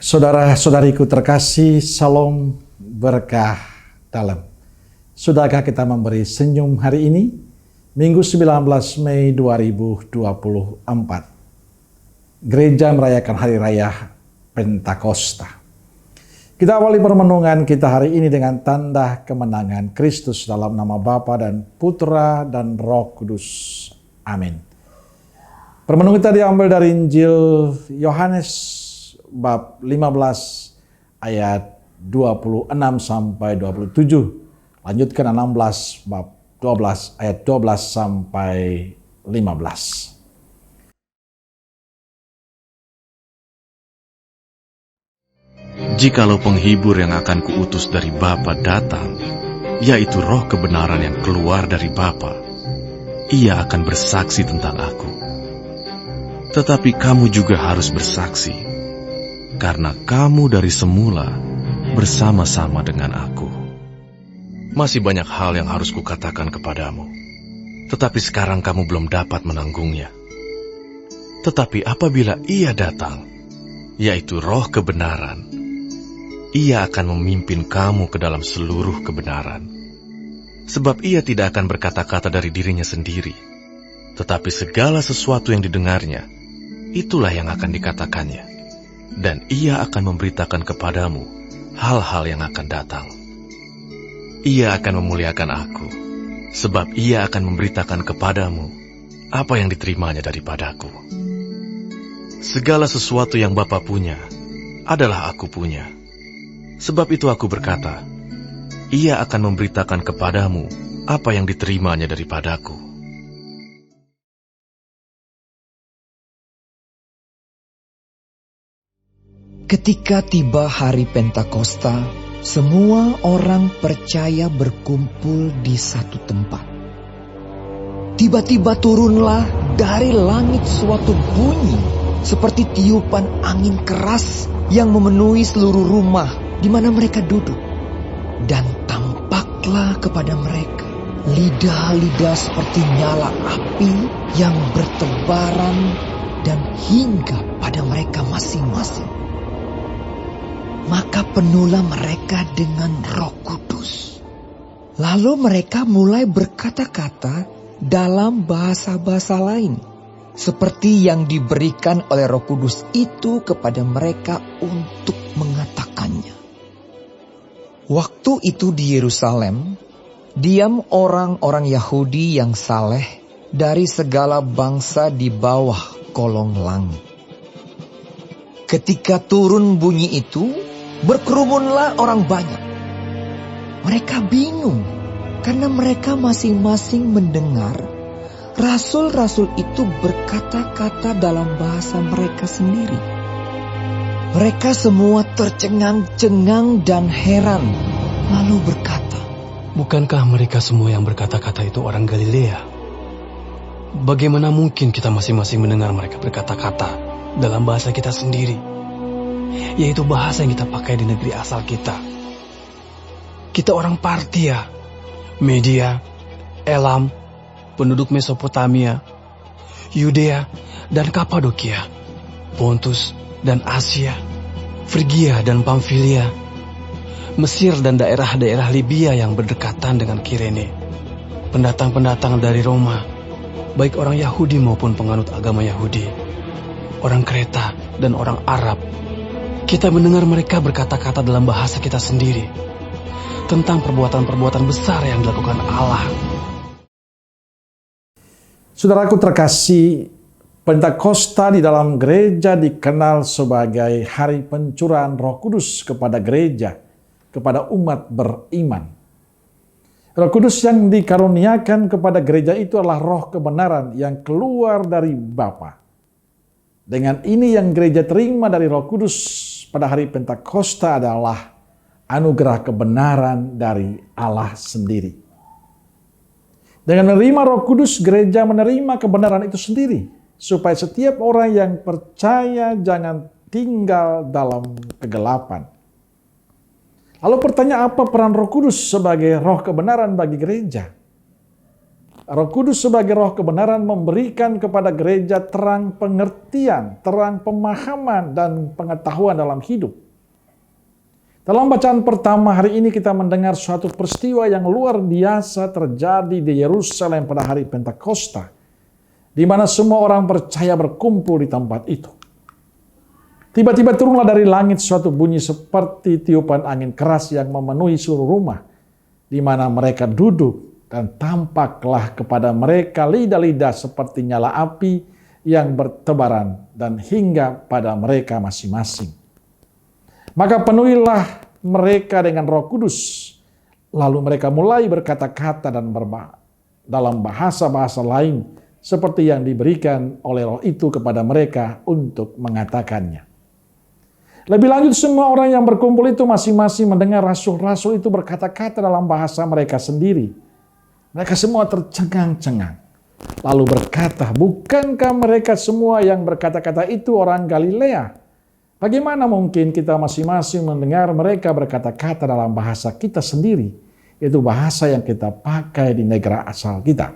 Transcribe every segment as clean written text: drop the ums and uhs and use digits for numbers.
Saudara-saudariku terkasih, salam berkah dalam. Sudahkah kita memberi senyum hari ini? Minggu 19 Mei 2024. Gereja merayakan Hari Raya Pentakosta. Kita awali permenungan kita hari ini dengan tanda kemenangan Kristus dalam nama Bapa dan Putra dan Roh Kudus. Amin. Permenungan kita diambil dari Injil Yohanes bab 15 ayat 26 sampai 27. Lanjutkan 16 bab 12 ayat 12 sampai 15. Jikalau penghibur yang akan kuutus dari Bapa datang, yaitu roh kebenaran yang keluar dari Bapa, ia akan bersaksi tentang aku. Tetapi kamu juga harus bersaksi, karena kamu dari semula bersama-sama dengan aku. Masih banyak hal yang harus kukatakan kepadamu, tetapi sekarang kamu belum dapat menanggungnya. Tetapi apabila ia datang, yaitu roh kebenaran, ia akan memimpin kamu ke dalam seluruh kebenaran. Sebab ia tidak akan berkata-kata dari dirinya sendiri, tetapi segala sesuatu yang didengarnya, itulah yang akan dikatakannya. Dan ia akan memberitakan kepadamu hal-hal yang akan datang. Ia akan memuliakan aku, sebab ia akan memberitakan kepadamu apa yang diterimanya daripadaku. Segala sesuatu yang Bapa punya adalah aku punya. Sebab itu aku berkata, ia akan memberitakan kepadamu apa yang diterimanya daripadaku. Ketika tiba hari Pentakosta, semua orang percaya berkumpul di satu tempat. Tiba-tiba turunlah dari langit suatu bunyi seperti tiupan angin keras yang memenuhi seluruh rumah di mana mereka duduk. Dan tampaklah kepada mereka lidah-lidah seperti nyala api yang bertebaran dan hingga pada mereka masing-masing. Maka penuhlah mereka dengan Roh Kudus. Lalu mereka mulai berkata-kata dalam bahasa-bahasa lain, seperti yang diberikan oleh Roh Kudus itu kepada mereka untuk mengatakannya. Waktu itu di Yerusalem, diam orang-orang Yahudi yang saleh dari segala bangsa di bawah kolong langit. Ketika turun bunyi itu, berkerumunlah orang banyak. Mereka bingung karena mereka masing-masing mendengar rasul-rasul itu berkata-kata dalam bahasa mereka sendiri. Mereka semua tercengang-cengang dan heran, lalu berkata, "Bukankah mereka semua yang berkata-kata itu orang Galilea? Bagaimana mungkin kita masing-masing mendengar mereka berkata-kata dalam bahasa kita sendiri? Yaitu bahasa yang kita pakai di negeri asal kita. Kita orang Partia, Media, Elam, penduduk Mesopotamia, Yudea dan Kapadokia, Pontus dan Asia, Frigia dan Pamfilia, Mesir dan daerah-daerah Libya yang berdekatan dengan Kirene, pendatang-pendatang dari Roma, baik orang Yahudi maupun penganut agama Yahudi, orang Kreta dan orang Arab. Kita mendengar mereka berkata-kata dalam bahasa kita sendiri tentang perbuatan-perbuatan besar yang dilakukan Allah." Saudaraku terkasih, Pentakosta di dalam gereja dikenal sebagai hari pencurahan Roh Kudus kepada gereja, kepada umat beriman. Roh Kudus yang dikaruniakan kepada gereja itu adalah roh kebenaran yang keluar dari Bapa. Dengan ini yang gereja terima dari Roh Kudus pada hari Pentakosta adalah anugerah kebenaran dari Allah sendiri. Dengan menerima Roh Kudus, gereja menerima kebenaran itu sendiri, supaya setiap orang yang percaya jangan tinggal dalam kegelapan. Lalu pertanyaan, apa peran Roh Kudus sebagai roh kebenaran bagi gereja? Roh Kudus sebagai roh kebenaran memberikan kepada gereja terang pengertian, terang pemahaman, dan pengetahuan dalam hidup. Dalam bacaan pertama hari ini kita mendengar suatu peristiwa yang luar biasa terjadi di Yerusalem pada hari Pentakosta, di mana semua orang percaya berkumpul di tempat itu. Tiba-tiba turunlah dari langit suatu bunyi seperti tiupan angin keras yang memenuhi seluruh rumah, di mana mereka duduk, dan tampaklah kepada mereka lidah-lidah seperti nyala api yang bertebaran dan hingga pada mereka masing-masing. Maka penuhilah mereka dengan Roh Kudus. Lalu mereka mulai berkata-kata dan dalam bahasa-bahasa lain seperti yang diberikan oleh Roh itu kepada mereka untuk mengatakannya. Lebih lanjut, semua orang yang berkumpul itu masing-masing mendengar rasul-rasul itu berkata-kata dalam bahasa mereka sendiri. Mereka semua tercengang-cengang. Lalu berkata, bukankah mereka semua yang berkata-kata itu orang Galilea? Bagaimana mungkin kita masing-masing mendengar mereka berkata-kata dalam bahasa kita sendiri, yaitu bahasa yang kita pakai di negara asal kita?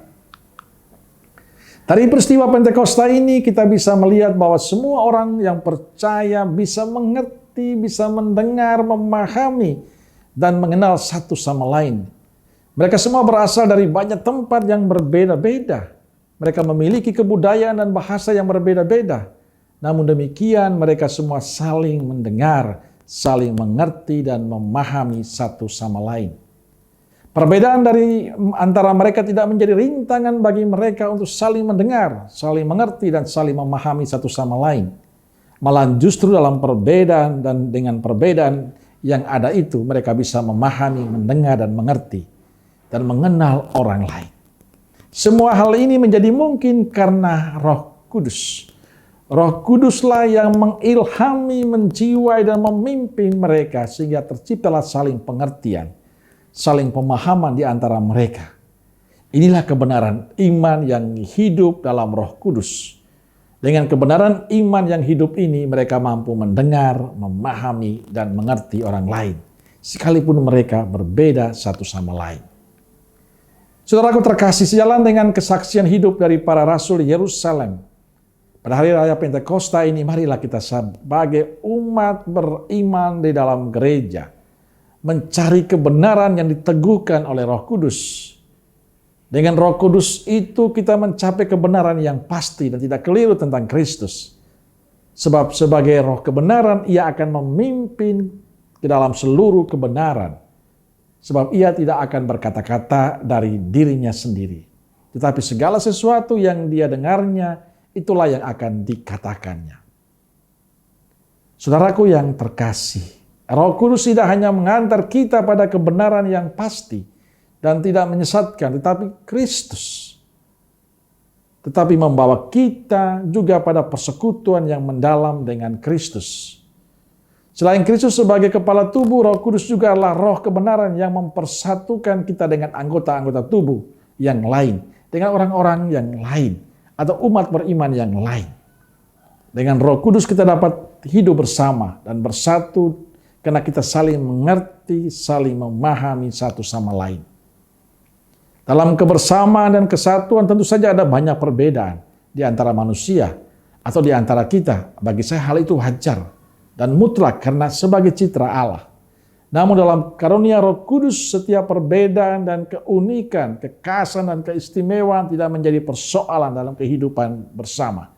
Dari peristiwa Pentakosta ini kita bisa melihat bahwa semua orang yang percaya bisa mengerti, bisa mendengar, memahami, dan mengenal satu sama lain. Mereka semua berasal dari banyak tempat yang berbeda-beda. Mereka memiliki kebudayaan dan bahasa yang berbeda-beda. Namun demikian mereka semua saling mendengar, saling mengerti dan memahami satu sama lain. Perbedaan dari antara mereka tidak menjadi rintangan bagi mereka untuk saling mendengar, saling mengerti dan saling memahami satu sama lain. Malah justru dalam perbedaan dan dengan perbedaan yang ada itu mereka bisa memahami, mendengar dan mengerti dan mengenal orang lain. Semua hal ini menjadi mungkin karena Roh Kudus. Roh Kuduslah yang mengilhami, menjiwai, dan memimpin mereka sehingga terciptalah saling pengertian, saling pemahaman di antara mereka. Inilah kebenaran iman yang hidup dalam Roh Kudus. Dengan kebenaran iman yang hidup ini, mereka mampu mendengar, memahami, dan mengerti orang lain, sekalipun mereka berbeda satu sama lain. Saudaraku terkasih, sejalan dengan kesaksian hidup dari para rasul di Yerusalem, pada hari raya Pentakosta ini, marilah kita sebagai umat beriman di dalam gereja, mencari kebenaran yang diteguhkan oleh Roh Kudus. Dengan Roh Kudus itu kita mencapai kebenaran yang pasti dan tidak keliru tentang Kristus. Sebab sebagai roh kebenaran, ia akan memimpin ke dalam seluruh kebenaran. Sebab ia tidak akan berkata-kata dari dirinya sendiri. Tetapi segala sesuatu yang dia dengarnya, itulah yang akan dikatakannya. Saudaraku yang terkasih, Roh Kudus tidak hanya mengantar kita pada kebenaran yang pasti dan tidak menyesatkan, tetapi Kristus. Tetapi membawa kita juga pada persekutuan yang mendalam dengan Kristus. Selain Kristus sebagai kepala tubuh, Roh Kudus juga adalah roh kebenaran yang mempersatukan kita dengan anggota-anggota tubuh yang lain, dengan orang-orang yang lain, atau umat beriman yang lain. Dengan Roh Kudus kita dapat hidup bersama dan bersatu karena kita saling mengerti, saling memahami satu sama lain. Dalam kebersamaan dan kesatuan tentu saja ada banyak perbedaan di antara manusia atau di antara kita. Bagi saya hal itu wajar dan mutlak karena sebagai citra Allah. Namun dalam karunia Roh Kudus, setiap perbedaan dan keunikan, kekhasan dan keistimewaan tidak menjadi persoalan dalam kehidupan bersama.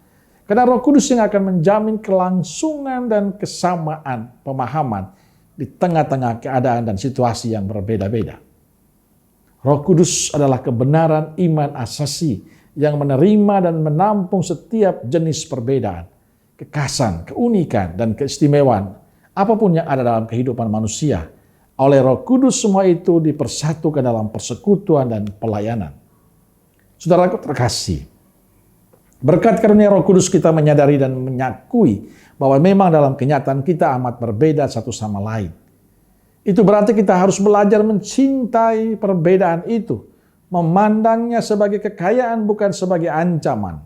Karena Roh Kudus yang akan menjamin kelangsungan dan kesamaan pemahaman di tengah-tengah keadaan dan situasi yang berbeda-beda. Roh Kudus adalah kebenaran iman asasi yang menerima dan menampung setiap jenis perbedaan, kekhasan, keunikan, dan keistimewaan apapun yang ada dalam kehidupan manusia. Oleh Roh Kudus semua itu dipersatukan dalam persekutuan dan pelayanan. Saudaraku terkasih, berkat karunia Roh Kudus kita menyadari dan menyakui bahwa memang dalam kenyataan kita amat berbeda satu sama lain. Itu berarti kita harus belajar mencintai perbedaan itu, memandangnya sebagai kekayaan bukan sebagai ancaman.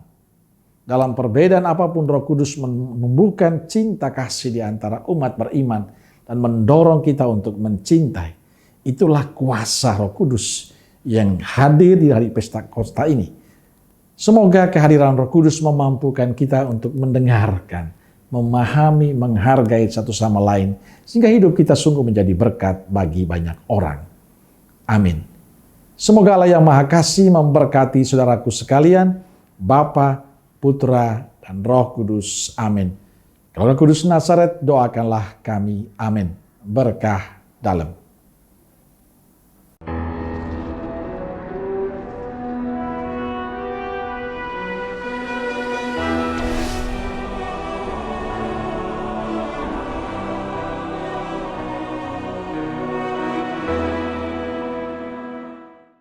Dalam perbedaan apapun, Roh Kudus menumbuhkan cinta kasih di antara umat beriman dan mendorong kita untuk mencintai. Itulah kuasa Roh Kudus yang hadir di hari pesta Kosta ini. Semoga kehadiran Roh Kudus memampukan kita untuk mendengarkan, memahami, menghargai satu sama lain, sehingga hidup kita sungguh menjadi berkat bagi banyak orang. Amin. Semoga Allah yang Maha Kasih memberkati saudaraku sekalian, Bapa, Putra, dan Roh Kudus. Amin. Kalau Roh Kudus Nazaret, doakanlah kami. Amin. Berkah dalam.